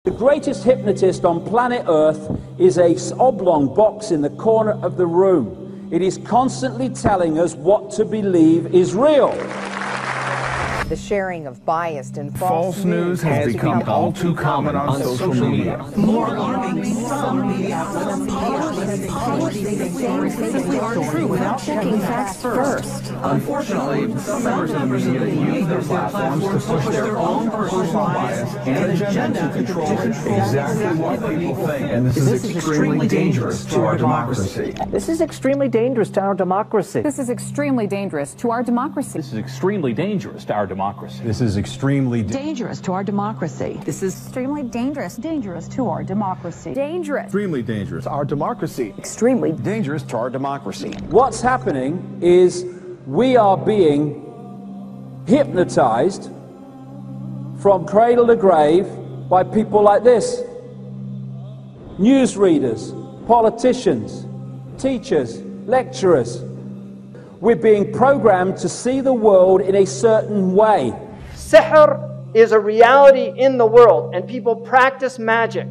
The greatest hypnotist on planet Earth is an oblong box in the corner of the room. It is constantly telling us what to believe is real. The sharing of biased and false news has become all too common on social media. More alarming, some media outlets publish they are true without checking facts first. Unfortunately, some members of the media use their platforms to push their own personal bias and agenda to control exactly what people think. And this is extremely dangerous to our democracy. This is extremely dangerous to our democracy. This is extremely dangerous to our democracy. This is extremely dangerous to our democracy. This is extremely dangerous to our democracy. This is extremely dangerous to our democracy. Dangerous. Extremely dangerous to our democracy. Extremely dangerous to our democracy. What's happening is we are being hypnotized from cradle to grave by people like this. Newsreaders, politicians, teachers, lecturers. We're being programmed to see the world in a certain way. Sihr is a reality in the world, and people practice magic.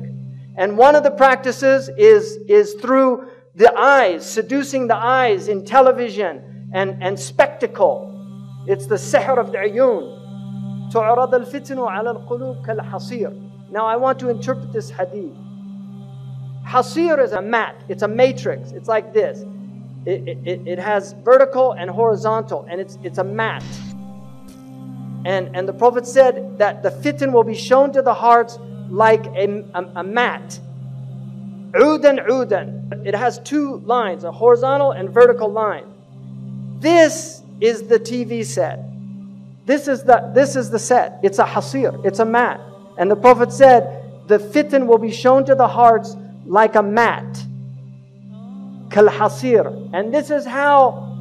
And one of the practices is through the eyes, seducing the eyes in television and spectacle. It's the sihr of the ayun. تُعْرَضَ الْفِتْنُ عَلَى الْقُلُوبِ كَالْحَصِيرِ. Now I want to interpret this hadith. Hasir is a mat. It's a matrix. It's like this. It has vertical and horizontal, and it's a mat. And the Prophet said that the fitan will be shown to the hearts like a mat. Udan, udan. It has two lines, a horizontal and vertical line. This is the TV set. This is the set. It's a hasir. It's a mat. And the Prophet said the fitan will be shown to the hearts like a mat. Kal-hasir. And this is how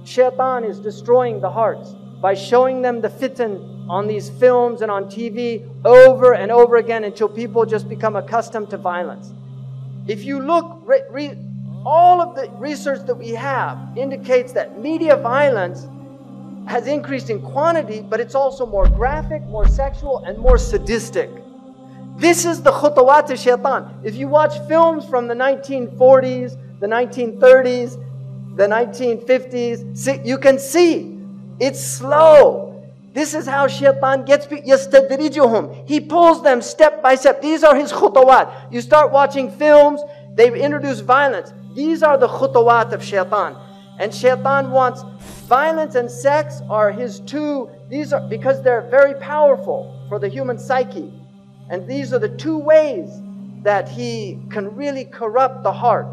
shaitan is destroying the hearts, by showing them the fitan on these films and on TV over and over again until people just become accustomed to violence. If you look, all of the research that we have indicates that media violence has increased in quantity, but it's also more graphic, more sexual, and more sadistic. This is the khutawat of shaitan. If you watch films from the 1940s, the 1930s, the 1950s, you can see it's slow. This is how shaitan gets people. يَسْتَدْرِجُهُمْ. He pulls them step by step. These are his khutawat. You start watching films, they've introduced violence. These are the khutawat of shaitan. And shaitan wants violence and sex are his two, these are because they're very powerful for the human psyche. And these are the two ways that he can really corrupt the heart.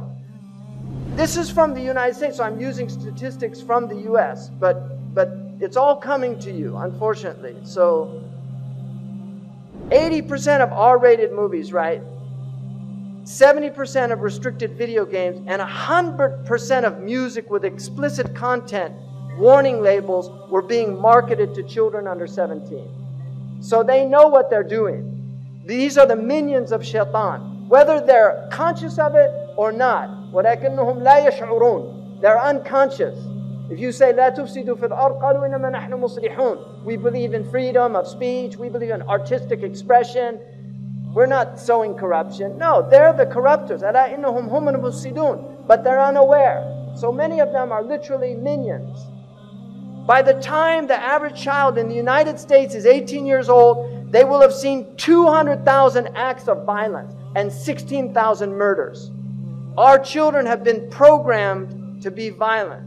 This is from the United States, so I'm using statistics from the US, but it's all coming to you, unfortunately. So 80% of R-rated movies, right? 70% of restricted video games, and 100% of music with explicit content, warning labels, were being marketed to children under 17. So they know what they're doing. These are the minions of shaitan, whether they're conscious of it or not. وَلَكِنَّهُمْ لَا يَشْعُرُونَ. They're unconscious. If you say, لَا تُفْسِدُوا فِي الْأَرْضِ قَالُوا إِنَّمَا نَحْنُ مُصْلِحُونَ. We believe in freedom of speech. We believe in artistic expression. We're not sowing corruption. No, they're the corruptors. أَلَا إِنَّهُمْ هُمُ الْمُفْسِدُونَ. But they're unaware. So many of them are literally minions. By the time the average child in the United States is 18 years old, they will have seen 200,000 acts of violence and 16,000 murders. Our children have been programmed to be violent.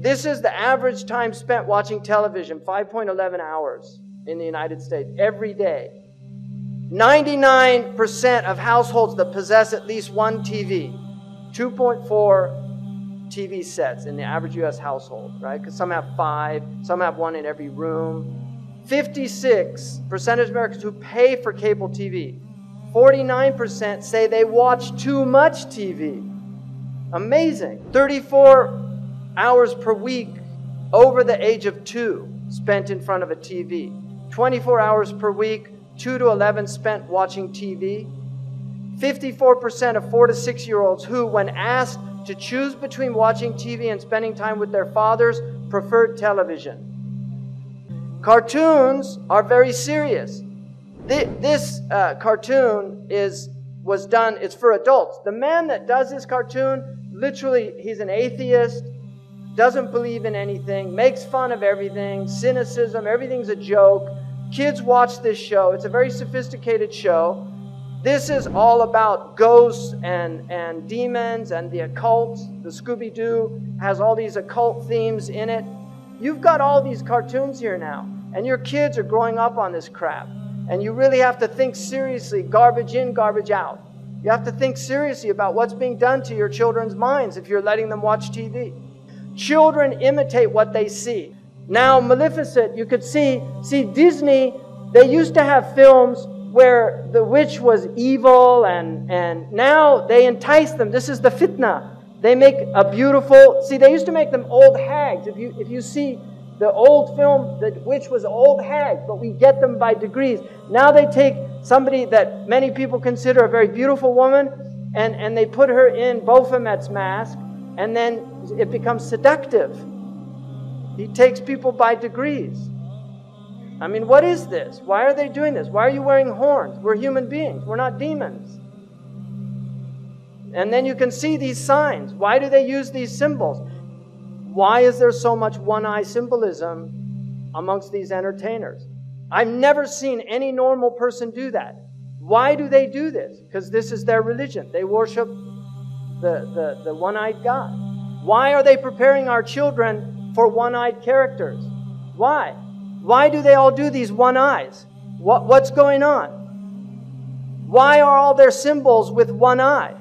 This is the average time spent watching television, 5.11 hours in the United States every day. 99% of households that possess at least one TV, 2.4 TV sets in the average US household, right? Because some have 5, some have 1 in every room. 56% of Americans who pay for cable TV. 49% say they watch too much TV. Amazing. 34 hours per week over the age of 2 spent in front of a TV. 24 hours per week, 2 to 11 spent watching TV. 54% of 4 to 6-year-olds who, when asked to choose between watching TV and spending time with their fathers, preferred television. Cartoons are very serious. This cartoon was done, it's for adults. The man that does this cartoon, literally, he's an atheist, doesn't believe in anything, makes fun of everything, cynicism, everything's a joke. Kids watch this show. It's a very sophisticated show. This is all about ghosts and demons and the occult. The Scooby-Doo has all these occult themes in it. You've got all these cartoons here now, and your kids are growing up on this crap. And you really have to think seriously, garbage in, garbage out. You have to think seriously about what's being done to your children's minds if you're letting them watch TV. Children imitate what they see. Now, Maleficent, you could see Disney, they used to have films where the witch was evil, and now they entice them. This is the fitna. They make a beautiful, see, they used to make them old hags. If you see the old film, the witch was old hag, but we get them by degrees. Now they take somebody that many people consider a very beautiful woman, and they put her in Baphomet's mask, and then it becomes seductive. He takes people by degrees. I mean, what is this? Why are they doing this? Why are you wearing horns? We're human beings. We're not demons. And then you can see these signs. Why do they use these symbols? Why is there so much one-eye symbolism amongst these entertainers? I've never seen any normal person do that. Why do they do this? Because this is their religion. They worship the one-eyed God. Why are they preparing our children for one-eyed characters? Why? Why do they all do these one eyes? What's going on? Why are all their symbols with one eye?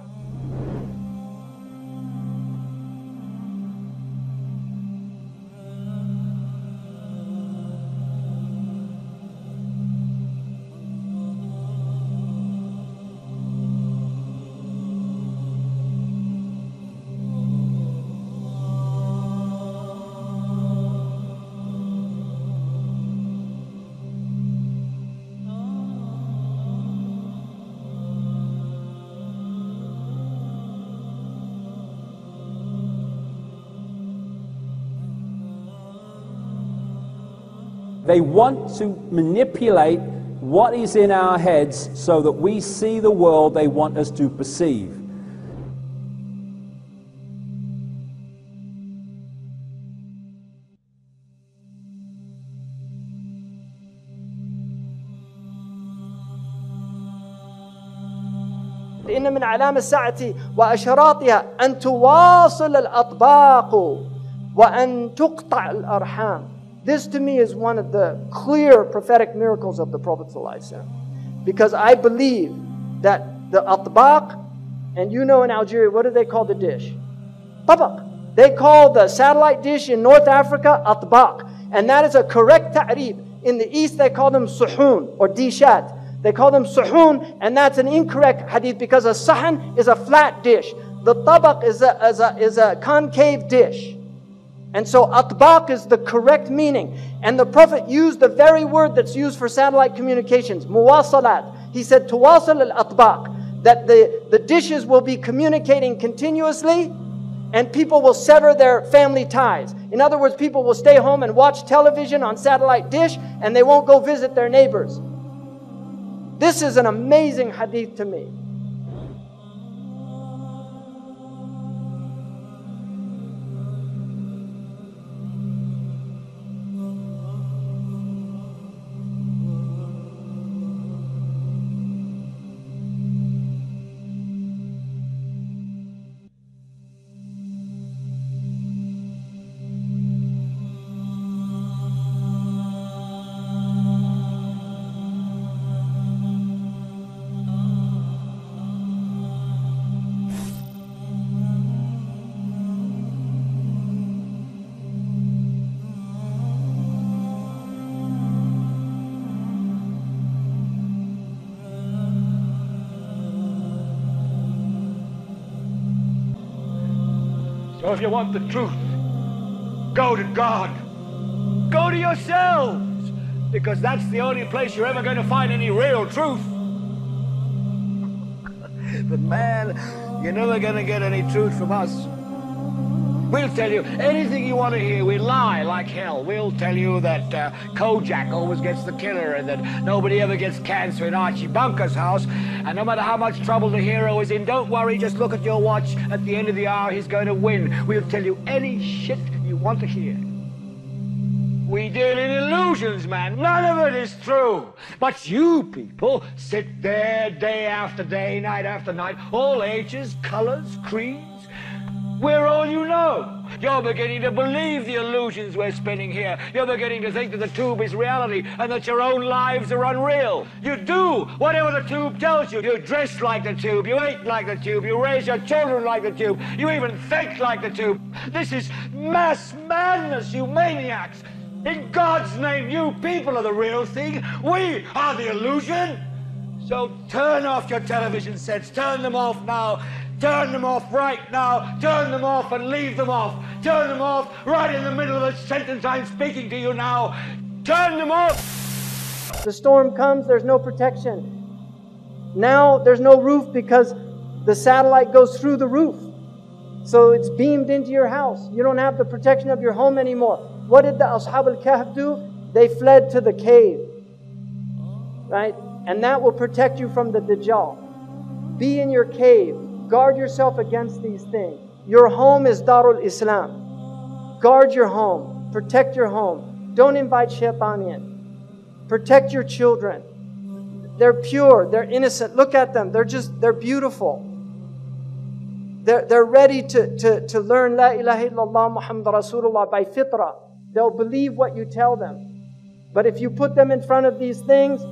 They want to manipulate what is in our heads so that we see the world they want us to perceive. إن من علامة الساعة وأشراطها أن تواصل الأطباق وأن تقطع الأرحام. This to me is one of the clear prophetic miracles of the Prophet ﷺ. Because I believe that the atbaq, and you know in Algeria, what do they call the dish? Tabaq. They call the satellite dish in North Africa atbaq. And that is a correct ta'rib. In the East they call them suhoon or dishat. They call them suhoon, and that's an incorrect hadith because a sahan is a flat dish. The tabaq is a concave dish. And so atbaq is the correct meaning. And the Prophet used the very word that's used for satellite communications, muwasalat. He said, tuwasal al-atbaq, that the dishes will be communicating continuously and people will sever their family ties. In other words, people will stay home and watch television on satellite dish and they won't go visit their neighbors. This is an amazing hadith to me. So if you want the truth, go to God. Go to yourselves, because that's the only place you're ever going to find any real truth. But man, you're never going to get any truth from us. We'll tell you anything you want to hear. We lie like hell. We'll tell you that Kojak always gets the killer and that nobody ever gets cancer in Archie Bunker's house. And no matter how much trouble the hero is in, don't worry, just look at your watch. At the end of the hour, he's going to win. We'll tell you any shit you want to hear. We deal in illusions, man. None of it is true. But you people sit there day after day, night after night, all ages, colors, creeds. We're all you know. You're beginning to believe the illusions we're spinning here. You're beginning to think that the tube is reality and that your own lives are unreal. You do whatever the tube tells you. You dress like the tube. You eat like the tube. You raise your children like the tube. You even think like the tube. This is mass madness, you maniacs. In God's name, you people are the real thing. We are the illusion. So turn off your television sets. Turn them off now. Turn them off right now. Turn them off and leave them off. Turn them off right in the middle of the sentence I'm speaking to you now. Turn them off. The storm comes, there's no protection. Now there's no roof because the satellite goes through the roof. So it's beamed into your house. You don't have the protection of your home anymore. What did the Ashab al-Kahf do? They fled to the cave. Right? And that will protect you from the Dajjal. Be in your cave. Guard yourself against these things. Your home is Darul Islam. Guard your home. Protect your home. Don't invite shaitan in. Protect your children. They're pure. They're innocent. Look at them. They're beautiful. They're ready to learn La ilaha illallah Muhammad Rasulullah by fitrah. They'll believe what you tell them. But if you put them in front of these things,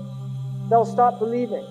they'll stop believing.